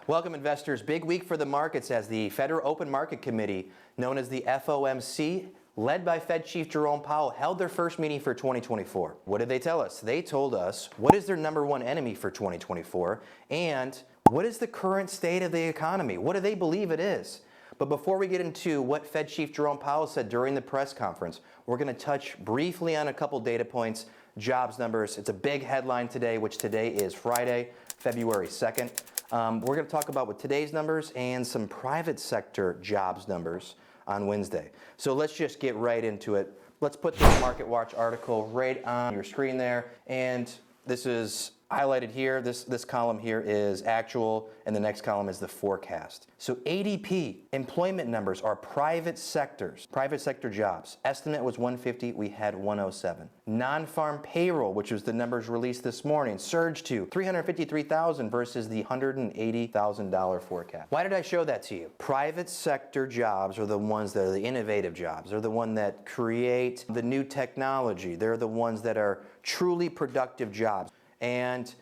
Welcome, investors. Big week for the markets as the Federal Open Market Committee, known as the FOMC, led by Fed Chief Jerome Powell, held their first meeting for 2024. What did they tell us? They told us what is their number one enemy for 2024 and what is the current state of the economy? What do they believe it is? But before we get into what Fed Chief Jerome Powell said during the press conference, we're going to touch briefly on a couple data points, jobs numbers. It's a big headline today, which today is Friday, February 2nd. We're going to talk about with today's numbers and some private sector jobs numbers on Wednesday. So let's just get right into it. Let's put this Market Watch article right on your screen there. And this is highlighted here. This column here is actual, and the next column is the forecast. So ADP, employment numbers are private sectors, private sector jobs. Estimate was 150, we had 107. Non-farm payroll, which was the numbers released this morning, surged to 353,000 versus the $180,000 forecast. Why did I show that to you? Private sector jobs are the ones that are the innovative jobs. They're the ones that create the new technology. They're the ones that are truly productive jobs. And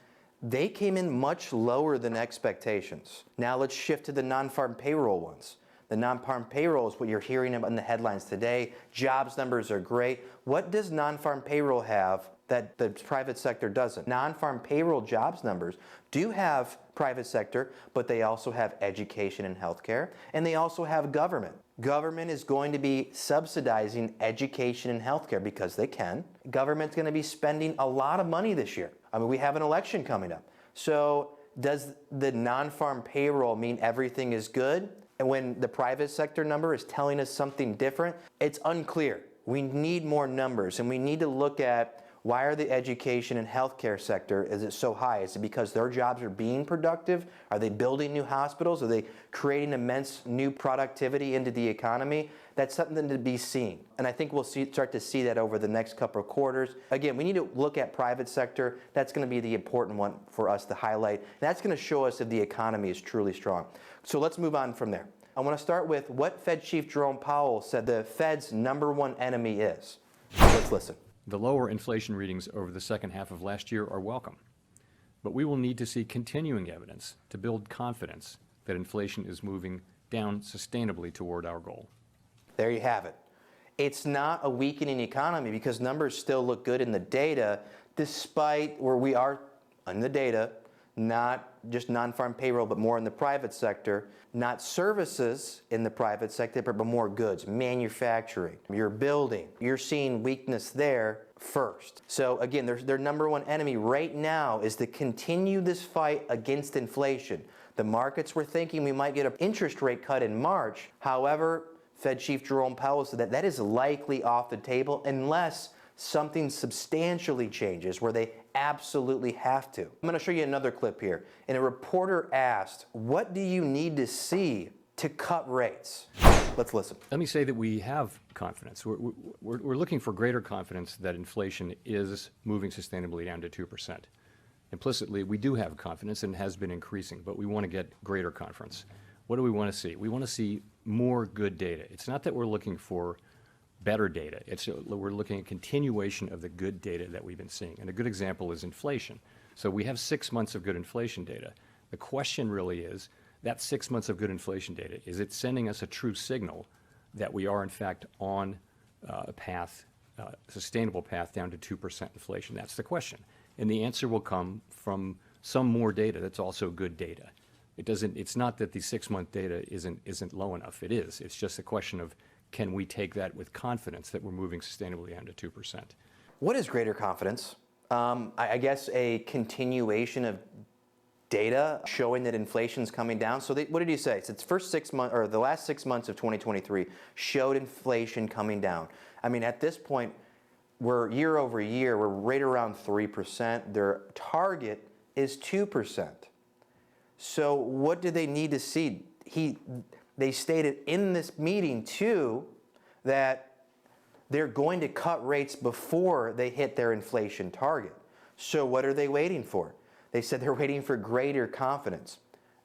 they came in much lower than expectations. Now let's shift to the non-farm payroll ones. The non-farm payroll is what you're hearing about in the headlines today. Jobs numbers are great. What does non-farm payroll have that the private sector doesn't? Non-farm payroll jobs numbers do have private sector, but they also have education and healthcare, and they also have government. Government is going to be subsidizing education and healthcare because they can. Government's going to be spending a lot of money this year. I mean, we have an election coming up. So does the non-farm payroll mean everything is good? And when the private sector number is telling us something different, it's unclear. We need more numbers, and we need to look at why are the education and healthcare sector, is it so high? Is it because their jobs are being productive? Are they building new hospitals? Are they creating immense new productivity into the economy? That's something to be seen. And I think we'll start to see that over the next couple of quarters. Again, we need to look at private sector. That's going to be the important one for us to highlight. And that's going to show us if the economy is truly strong. So let's move on from there. I want to start with what Fed Chief Jerome Powell said the Fed's number one enemy is. Let's listen. The lower inflation readings over the second half of last year are welcome, but we will need to see continuing evidence to build confidence that inflation is moving down sustainably toward our goal. There you have it. It's not a weakening economy because numbers still look good in the data, despite where we are in the data, not just non-farm payroll, but more in the private sector, not services in the private sector, but more goods, manufacturing, you're building. You're seeing weakness there first. So again, their number one enemy right now is to continue this fight against inflation. The markets were thinking we might get an interest rate cut in March. However, Fed Chief Jerome Powell said that is likely off the table unless something substantially changes where they absolutely have to. I'm going to show you another clip here. And a reporter asked, what do you need to see to cut rates? Let's listen. Let me say that we have confidence. We're looking for greater confidence that inflation is moving sustainably down to 2%. Implicitly, we do have confidence and it has been increasing, but we want to get greater confidence. What do we want to see? We want to see more good data. It's not that we're looking for better data. We're looking at continuation of the good data that we've been seeing. And a good example is inflation. So we have 6 months of good inflation data. The question really is, that 6 months of good inflation data, is it sending us a true signal that we are in fact on a path, sustainable path down to 2% inflation? That's the question. And the answer will come from some more data that's also good data. It's not that the 6 month data isn't low enough. It is. It's just a question of, can we take that with confidence that we're moving sustainably down to 2%? What is greater confidence? I guess a continuation of data showing that inflation's coming down. So what did he say? It's first 6 months, or the last 6 months of 2023 showed inflation coming down. I mean, at this point, we're year over year, we're right around 3%. Their target is 2%. So what do they need to see? They stated in this meeting, too, that they're going to cut rates before they hit their inflation target. So what are they waiting for? They said they're waiting for greater confidence.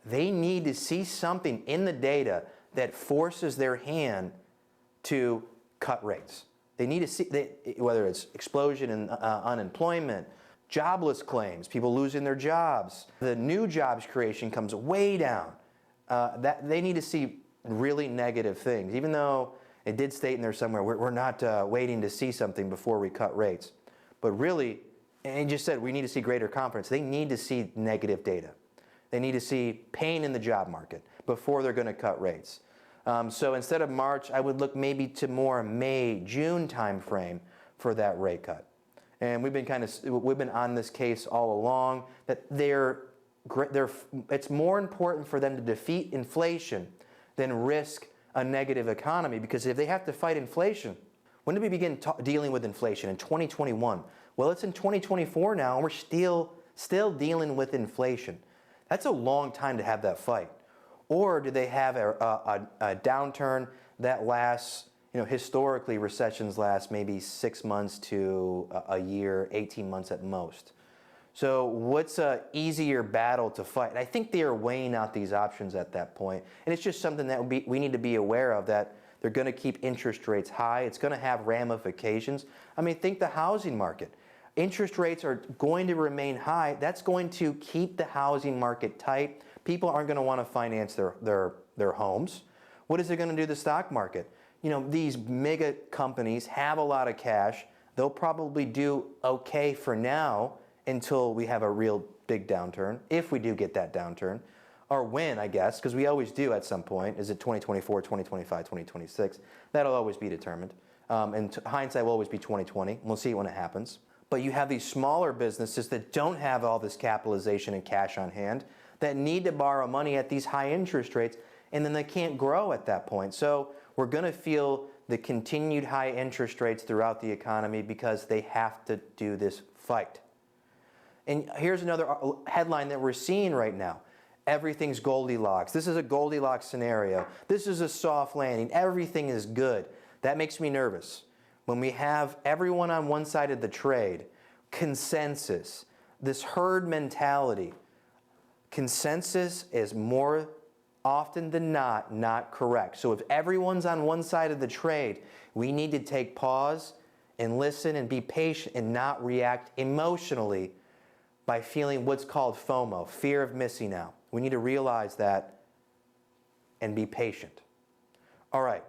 They need to see something in the data that forces their hand to cut rates. They need to see, whether it's explosion in unemployment, Jobless claims, people losing their jobs. The new jobs creation comes way down. That they need to see really negative things, even though it did state in there somewhere, we're not waiting to see something before we cut rates. But really, and just said we need to see greater confidence. They need to see negative data. They need to see pain in the job market before they're going to cut rates. So instead of March, I would look maybe to more May, June timeframe for that rate cut. And we've been on this case all along that it's more important for them to defeat inflation than risk a negative economy, because if they have to fight inflation, when did we begin dealing with inflation? In 2021. Well, it's in 2024 now, and we're still dealing with inflation. That's a long time to have that fight. Or do they have a downturn that lasts, historically recessions last maybe 6 months to a year, 18 months at most. So what's an easier battle to fight? And I think they are weighing out these options at that point. And it's just something that we need to be aware of, that they're going to keep interest rates high. It's going to have ramifications. I mean, think the housing market. Interest rates are going to remain high. That's going to keep the housing market tight. People aren't going to want to finance their homes. What is it going to do to the stock market? These mega companies have a lot of cash. They'll probably do okay for now until we have a real big downturn, if we do get that downturn, or when, I guess, because we always do at some point. Is it 2024, 2025, 2026? That'll always be determined. And hindsight will always be 2020. We'll see when it happens. But you have these smaller businesses that don't have all this capitalization and cash on hand, that need to borrow money at these high interest rates, and then they can't grow at that point. So we're going to feel the continued high interest rates throughout the economy because they have to do this fight. And here's another headline that we're seeing right now. Everything's Goldilocks. This is a Goldilocks scenario. This is a soft landing. Everything is good. That makes me nervous. When we have everyone on one side of the trade, consensus, this herd mentality, consensus is more often than not correct. So if everyone's on one side of the trade, we need to take pause and listen and be patient and not react emotionally by feeling what's called FOMO, fear of missing out. We need to realize that and be patient. All right,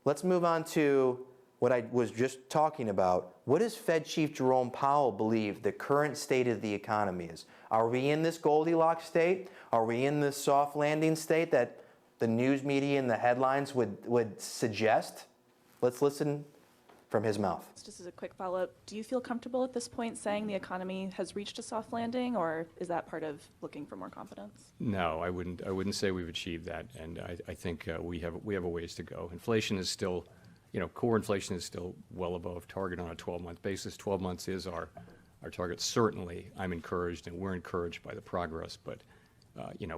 let's move on to what I was just talking about. What does Fed Chief Jerome Powell believe the current state of the economy is? Are we in this Goldilocks state? Are we in this soft landing state that the news media and the headlines would suggest? Let's listen from his mouth. Just as a quick follow-up, do you feel comfortable at this point saying the economy has reached a soft landing, or is that part of looking for more confidence? No, I wouldn't say we've achieved that, and I think we have a ways to go. Inflation is still, core inflation is still well above target on a 12-month basis. 12 months is our target. Certainly, I'm encouraged, and we're encouraged by the progress, but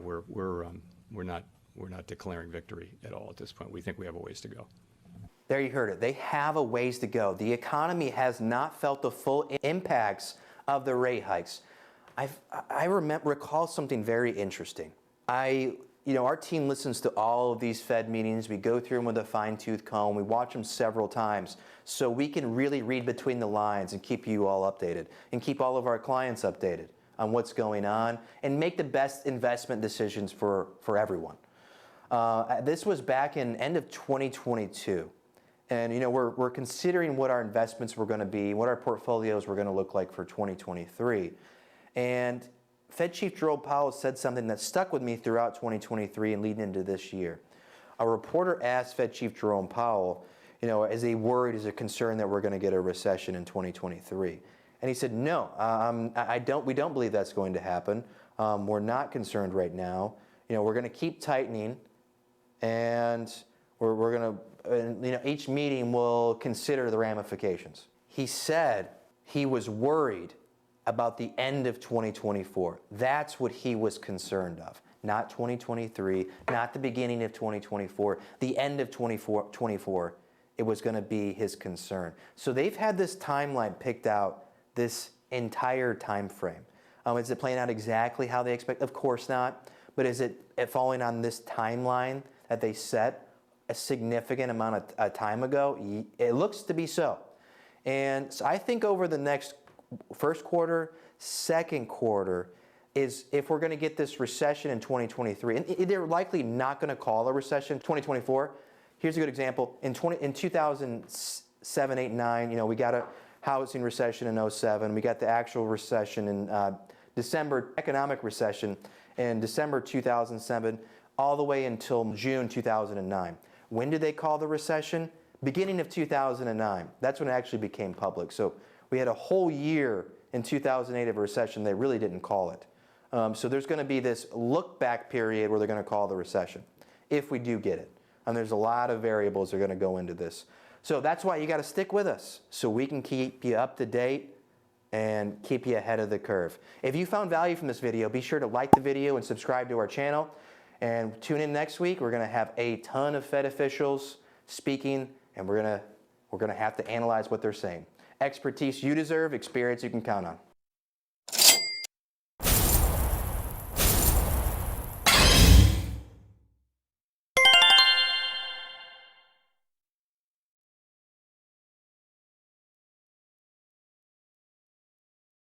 we're not declaring victory at all at this point. We think we have a ways to go. There you heard it. They have a ways to go. The economy has not felt the full impacts of the rate hikes. I recall something very interesting. Our team listens to all of these Fed meetings. We go through them with a fine-tooth comb. We watch them several times so we can really read between the lines and keep you all updated and keep all of our clients updated on what's going on and make the best investment decisions for everyone. This was back in end of 2022. And we're considering what our investments were going to be, what our portfolios were going to look like for 2023. And Fed Chief Jerome Powell said something that stuck with me throughout 2023 and leading into this year. A reporter asked Fed Chief Jerome Powell, is he worried, is it concerned that we're going to get a recession in 2023? And he said, no, we don't believe that's going to happen. We're not concerned right now. We're going to keep tightening, and we're going to, each meeting will consider the ramifications. He said he was worried about the end of 2024. That's what he was concerned of. Not 2023, not the beginning of 2024, the end of 2024. It was going to be his concern. So they've had this timeline picked out this entire time frame. Is it playing out exactly how they expect? Of course not. But is it falling on this timeline that they set a significant amount of time ago? It looks to be so. And so I think over the next first quarter, second quarter, is if we're going to get this recession in 2023, and they're likely not going to call a recession in 2024. Here's a good example. In 2007, 8, 9, we got a housing recession in 07. We got the actual recession in December, economic recession in December 2007, all the way until June 2009. When did they call the recession? Beginning of 2009. That's when it actually became public. So we had a whole year in 2008 of a recession. They really didn't call it. So there's going to be this look back period where they're going to call the recession, if we do get it. And there's a lot of variables that are going to go into this. So that's why you got to stick with us, so we can keep you up to date and keep you ahead of the curve. If you found value from this video, be sure to like the video and subscribe to our channel. And tune in next week. We're going to have a ton of Fed officials speaking, and we're going to have to analyze what they're saying. Expertise you deserve, experience you can count on.